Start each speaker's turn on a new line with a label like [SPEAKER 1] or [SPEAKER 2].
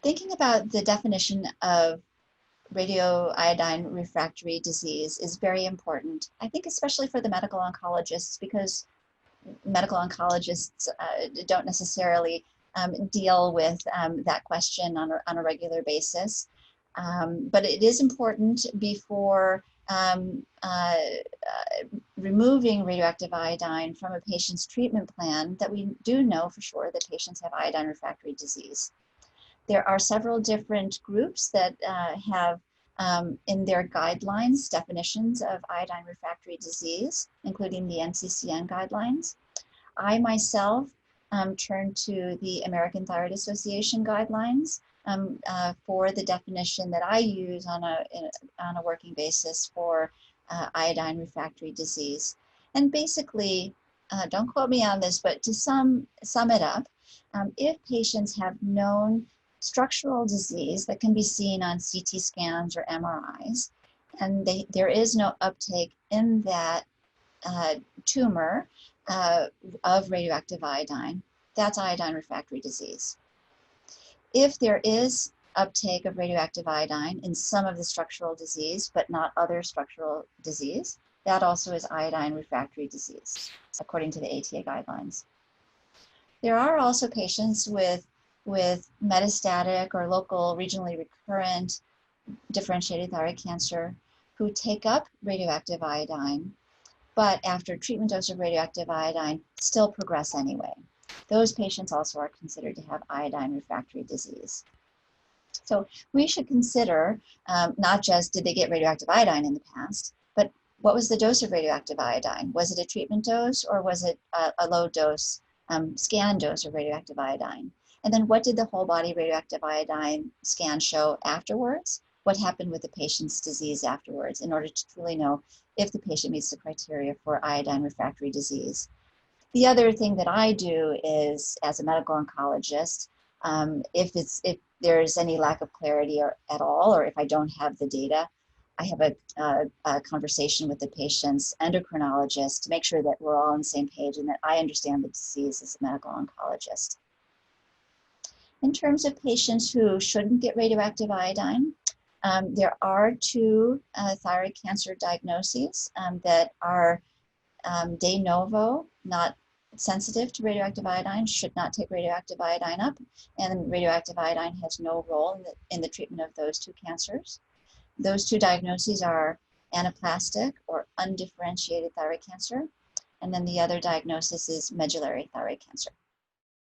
[SPEAKER 1] Thinking about the definition of radioiodine-refractory disease is very important. I think especially for the medical oncologists, because medical oncologists don't necessarily deal with that question on a regular basis. But it is important before removing radioactive iodine from a patient's treatment plan that we do know for sure that patients have iodine refractory disease. There are several different groups that have in their guidelines definitions of iodine refractory disease, including the NCCN guidelines. I myself turned to the American Thyroid Association guidelines for the definition that I use on a working basis for iodine refractory disease. And basically, don't quote me on this, but to sum it up, if patients have known structural disease that can be seen on CT scans or MRIs, and there is no uptake in that tumor of radioactive iodine, that's iodine refractory disease. If there is uptake of radioactive iodine in some of the structural disease, but not other structural disease, that also is iodine refractory disease, according to the ATA guidelines. There are also patients with metastatic or local regionally recurrent differentiated thyroid cancer who take up radioactive iodine, but after treatment dose of radioactive iodine still progress anyway. Those patients also are considered to have iodine refractory disease. So we should consider not just did they get radioactive iodine in the past, but what was the dose of radioactive iodine? Was it a treatment dose or was it a low dose scan dose of radioactive iodine? And then what did the whole body radioactive iodine scan show afterwards? What happened with the patient's disease afterwards in order to truly know if the patient meets the criteria for iodine refractory disease. The other thing that I do is, as a medical oncologist, if there's any lack of clarity at all, or if I don't have the data, I have a conversation with the patient's endocrinologist to make sure that we're all on the same page and that I understand the disease as a medical oncologist. In terms of patients who shouldn't get radioactive iodine, there are two thyroid cancer diagnoses that are de novo, not sensitive to radioactive iodine, should not take radioactive iodine up, and radioactive iodine has no role in the treatment of those two cancers. Those two diagnoses are anaplastic or undifferentiated thyroid cancer, and then the other diagnosis is medullary thyroid cancer.